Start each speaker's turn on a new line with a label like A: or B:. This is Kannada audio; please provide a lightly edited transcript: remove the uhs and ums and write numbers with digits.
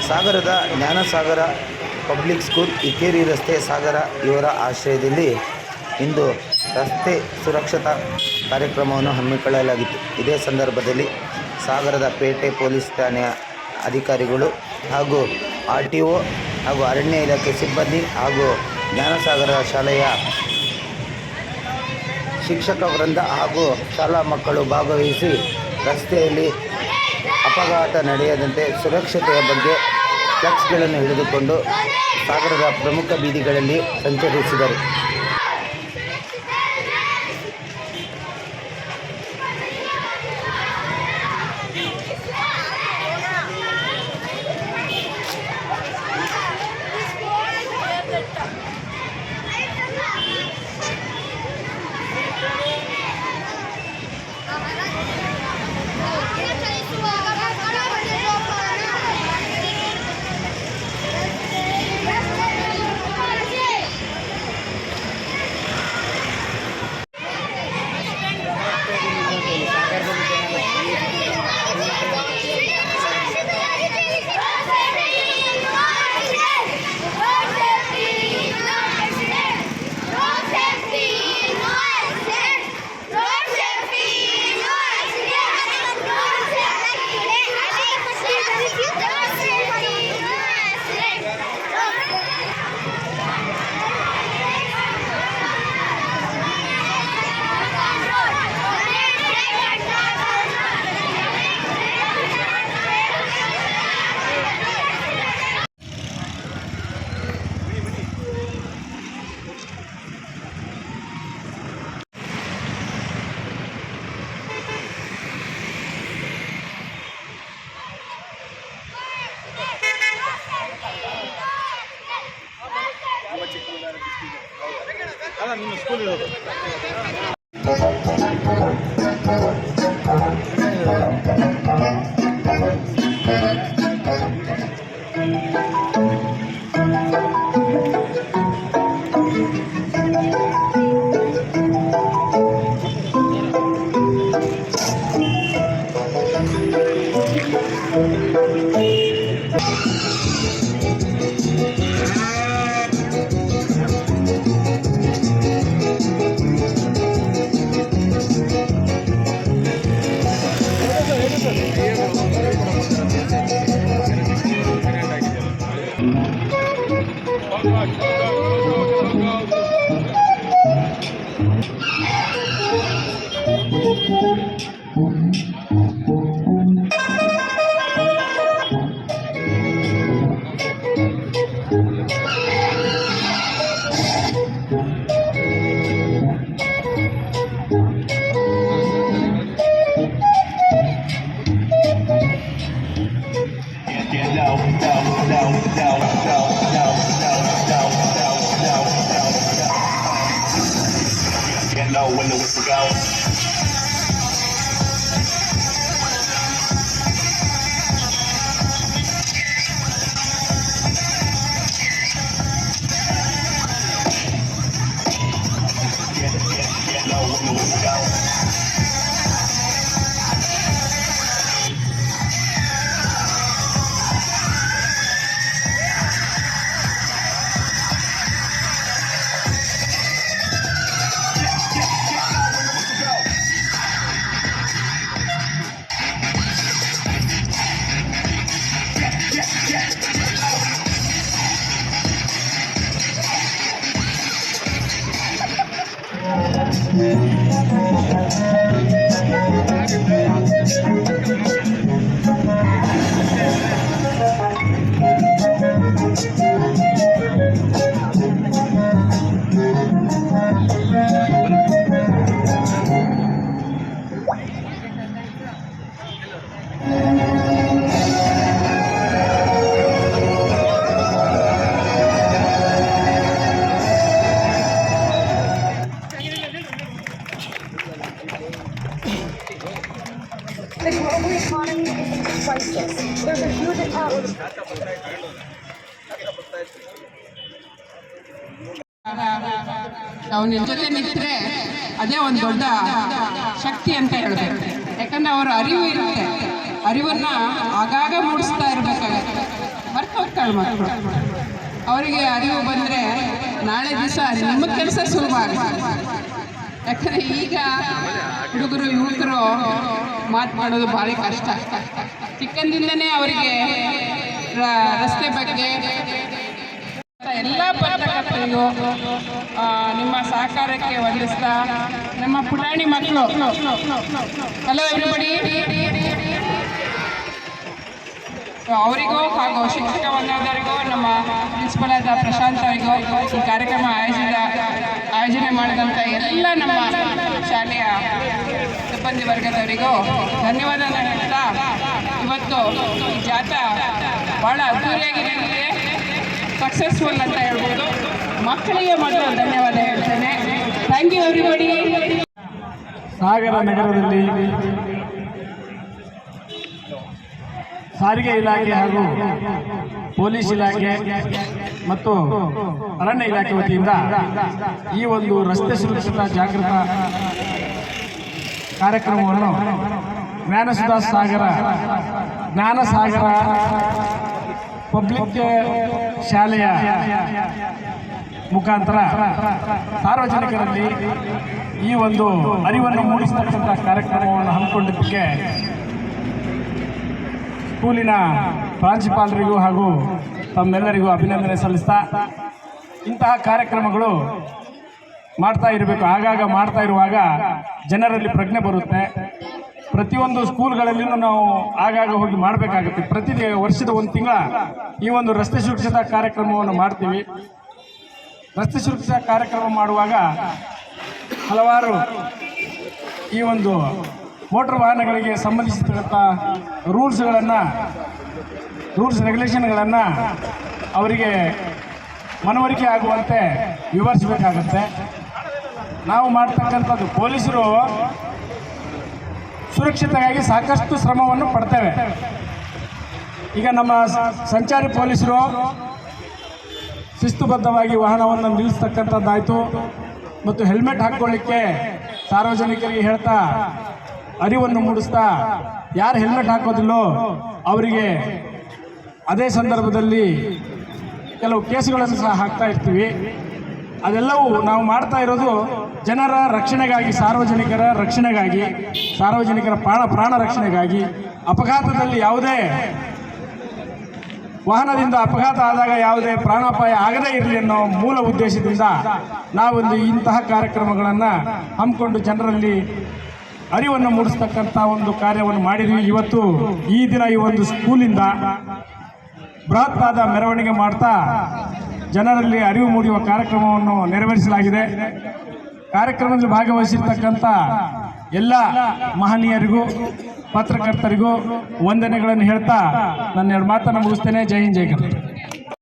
A: ಸಾಗರದ ಜ್ಞಾನಸಾಗರ ಪಬ್ಲಿಕ್ ಸ್ಕೂಲ್, ಇಕ್ಕೇರಿ ರಸ್ತೆ, ಸಾಗರ ಇವರ ಆಶ್ರಯದಲ್ಲಿ ಇಂದು ರಸ್ತೆ ಸುರಕ್ಷತಾ ಕಾರ್ಯಕ್ರಮವನ್ನು ಹಮ್ಮಿಕೊಳ್ಳಲಾಗಿತ್ತು. ಇದೇ ಸಂದರ್ಭದಲ್ಲಿ ಸಾಗರದ ಪೇಟೆ ಪೊಲೀಸ್ ಠಾಣೆಯ ಅಧಿಕಾರಿಗಳು ಹಾಗೂ RTO ಹಾಗೂ ಅರಣ್ಯ ಇಲಾಖೆ ಸಿಬ್ಬಂದಿ ಹಾಗೂ ಜ್ಞಾನಸಾಗರ ಶಾಲೆಯ ಶಿಕ್ಷಕ ವೃಂದ ಹಾಗೂ ಶಾಲಾ ಮಕ್ಕಳು ಭಾಗವಹಿಸಿ ರಸ್ತೆಯಲ್ಲಿ ಅಪಘಾತ ನಡೆಯದಂತೆ ಸುರಕ್ಷತೆಯ ಬಗ್ಗೆ ಫ್ಲೆಕ್ಸ್ಗಳನ್ನು ಹಿಡಿದುಕೊಂಡು ಸಾಗರದ ಪ್ರಮುಖ ಬೀದಿಗಳಲ್ಲಿ ಸಂಚರಿಸಿದರು. ನಿಮ್ಮ school when the whistle goes.
B: The global economy is in crisis. There's a huge economy.
C: ನಾವು ನಿಮ್ಮ ಜೊತೆ ನಿಂತರೆ ಅದೇ ಒಂದು ದೊಡ್ಡ ಶಕ್ತಿ ಅಂತ ಹೇಳ್ಬೇಕು. ಯಾಕಂದ್ರೆ ಅವರ ಅರಿವು ಇರುತ್ತೆ, ಅರಿವನ್ನ ಆಗಾಗ ಮೂಡಿಸ್ತಾ ಇರಬೇಕಾಗತ್ತೆ. ಮಕ್ಕಳು. ಅವರಿಗೆ ಅರಿವು ಬಂದರೆ ನಾಳೆ ದಿವಸ ನಿಮ್ಮ ಕೆಲಸ ಸುಲಭ ಆಗುತ್ತೆ. ಯಾಕಂದರೆ ಈಗ ಹುಡುಗರು ಯುವಕರು ಮಾತನಾಡೋದು ಭಾರಿ ಕಷ್ಟ. ಚಿಕ್ಕಂದಿಂದನೇ ಅವರಿಗೆ ರಸ್ತೆ ಬಗ್ಗೆ ಎಲ್ಲ ಪತ್ರಕರ್ತರಿಗೂ ನಿಮ್ಮ ಸಹಕಾರಕ್ಕೆ ವಂದಿಸ್ತಾ ನಮ್ಮ ಪುಟಾಣಿ ಮಕ್ಕಳು, ಹಲೋ ಎವ್ರಿಬಡಿ, ಅವರಿಗೂ ಹಾಗೂ ಶಿಕ್ಷಕ ವರ್ಗದವರಿಗೂ, ನಮ್ಮ ಪ್ರಿನ್ಸಿಪಲ್ ಆದ ಪ್ರಶಾಂತ್ ಅವರಿಗೂ, ಈ ಕಾರ್ಯಕ್ರಮ ಆಯೋಜನೆ ಮಾಡಿದಂಥ ಎಲ್ಲ ನಮ್ಮ ಶಾಲೆಯ ಸಿಬ್ಬಂದಿ ವರ್ಗದವರಿಗೂ ಧನ್ಯವಾದ ಹೇಳ್ತಾ, ಇವತ್ತು ಈ ಜಾಥಾ ಭಾಳ ಅದ್ದೂರಿಯಾಗಿರಲಿದೆ, ಸಕ್ಸಸ್ಫುಲ್ ಅಂತ ಹೇಳ್ಬೋದು. ಮಕ್ಕಳಿಗೆ ಮೊದಲು ಧನ್ಯವಾದ ಹೇಳ್ತೇನೆ. Thank you everybody.
D: ಸಾಗರ ನಗರದಲ್ಲಿ ಸಾರಿಗೆ ಇಲಾಖೆ ಹಾಗೂ ಪೊಲೀಸ್ ಇಲಾಖೆ ಮತ್ತು ಅರಣ್ಯ ಇಲಾಖೆ ವತಿಯಿಂದ ಈ ಒಂದು ರಸ್ತೆ ಸುರಕ್ಷತಾ ಜಾಗೃತ ಕಾರ್ಯಕ್ರಮವನ್ನು ಜ್ಞಾನಸಾಗರ ಪಬ್ಲಿಕ್ ಶಾಲೆಯ ಮುಖಾಂತರ ಸಾರ್ವಜನಿಕರಲ್ಲಿ ಈ ಒಂದು ಅರಿವನ್ನು ಮೂಡಿಸತಕ್ಕಂಥ ಕಾರ್ಯಕ್ರಮವನ್ನು ಹಮ್ಮಿಕೊಂಡಿದ್ದಕ್ಕೆ ಸ್ಕೂಲಿನ ಪ್ರಾಂಶುಪಾಲರಿಗೂ ಹಾಗೂ ತಮ್ಮೆಲ್ಲರಿಗೂ ಅಭಿನಂದನೆ ಸಲ್ಲಿಸ್ತಾ, ಇಂತಹ ಕಾರ್ಯಕ್ರಮಗಳು ಮಾಡ್ತಾ ಇರಬೇಕು. ಆಗಾಗ ಮಾಡ್ತಾ ಇರುವಾಗ ಜನರಲ್ಲಿ ಪ್ರಜ್ಞೆ ಬರುತ್ತೆ. ಪ್ರತಿಯೊಂದು ಸ್ಕೂಲ್ಗಳಲ್ಲಿಯೂ ನಾವು ಆಗಾಗ ಹೋಗಿ ಮಾಡಬೇಕಾಗುತ್ತೆ. ಪ್ರತಿ ವರ್ಷದ ಒಂದು ತಿಂಗಳ ಈ ಒಂದು ರಸ್ತೆ ಸುರಕ್ಷತಾ ಕಾರ್ಯಕ್ರಮವನ್ನು ಮಾಡ್ತೀವಿ. ರಸ್ತೆ ಸುರಕ್ಷತಾ ಕಾರ್ಯಕ್ರಮ ಮಾಡುವಾಗ ಹಲವಾರು ಈ ಒಂದು ಮೋಟರ್ ವಾಹನಗಳಿಗೆ ಸಂಬಂಧಿಸಿದಂಥ ರೂಲ್ಸ್ ರೆಗ್ಯುಲೇಷನ್ಗಳನ್ನು ಅವರಿಗೆ ಮನವರಿಕೆ ಆಗುವಂತೆ ವಿವರಿಸಬೇಕಾಗುತ್ತೆ. ನಾವು ಮಾಡ್ತಕ್ಕಂಥದ್ದು ಪೊಲೀಸರು ಸುರಕ್ಷತೆಗಾಗಿ ಸಾಕಷ್ಟು ಶ್ರಮವನ್ನು ಪಡ್ತೇವೆ. ಈಗ ನಮ್ಮ ಸಂಚಾರಿ ಪೊಲೀಸರು ಶಿಸ್ತುಬದ್ಧವಾಗಿ ವಾಹನವನ್ನು ನಿಲ್ಲಿಸ್ತಕ್ಕಂಥದ್ದಾಯಿತು, ಮತ್ತು ಹೆಲ್ಮೆಟ್ ಹಾಕ್ಕೊಳ್ಳಿಕ್ಕೆ ಸಾರ್ವಜನಿಕರಿಗೆ ಹೇಳ್ತಾ ಅರಿವನ್ನು ಮೂಡಿಸ್ತಾ, ಯಾರು ಹೆಲ್ಮೆಟ್ ಹಾಕೋದಿಲ್ಲೋ ಅವರಿಗೆ ಅದೇ ಸಂದರ್ಭದಲ್ಲಿ ಕೆಲವು ಕೇಸುಗಳನ್ನು ಸಹ ಹಾಕ್ತಾ ಇರ್ತೀವಿ. ಅದೆಲ್ಲವೂ ನಾವು ಮಾಡ್ತಾ ಇರೋದು ಜನರ ರಕ್ಷಣೆಗಾಗಿ, ಸಾರ್ವಜನಿಕರ ರಕ್ಷಣೆಗಾಗಿ, ಸಾರ್ವಜನಿಕರ ಪ್ರಾಣ ರಕ್ಷಣೆಗಾಗಿ. ಅಪಘಾತದಲ್ಲಿ ಯಾವುದೇ ವಾಹನದಿಂದ ಅಪಘಾತ ಆದಾಗ ಯಾವುದೇ ಪ್ರಾಣಾಪಾಯ ಆಗದೇ ಇರಲಿ ಅನ್ನೋ ಮೂಲ ಉದ್ದೇಶದಿಂದ ನಾವೊಂದು ಇಂತಹ ಕಾರ್ಯಕ್ರಮಗಳನ್ನು ಹಮ್ಮಿಕೊಂಡು ಜನರಲ್ಲಿ ಅರಿವನ್ನು ಮೂಡಿಸ್ತಕ್ಕಂಥ ಒಂದು ಕಾರ್ಯವನ್ನು ಮಾಡಿದ್ವಿ. ಇವತ್ತು ಈ ದಿನ ಈ ಒಂದು ಸ್ಕೂಲಿಂದ ಬೃಹತ್ತಾದ ಮೆರವಣಿಗೆ ಮಾಡ್ತಾ ಜನರಲ್ಲಿ ಅರಿವು ಮೂಡಿಸುವ ಕಾರ್ಯಕ್ರಮವನ್ನು ನೆರವೇರಿಸಲಾಗಿದೆ. ಕಾರ್ಯಕ್ರಮದಲ್ಲಿ ಭಾಗವಹಿಸಿರ್ತಕ್ಕಂಥ ಎಲ್ಲ ಮಹನೀಯರಿಗೂ ಪತ್ರಕರ್ತರಿಗೂ ವಂದನೆಗಳನ್ನು ಹೇಳ್ತಾ ನನ್ನ ಎರಡು ಮಾತನ್ನು ಮುಗಿಸ್ತೇನೆ. ಜೈ ಹಿಂದ್, ಜೈ ಕರ್ನಾಟಕ.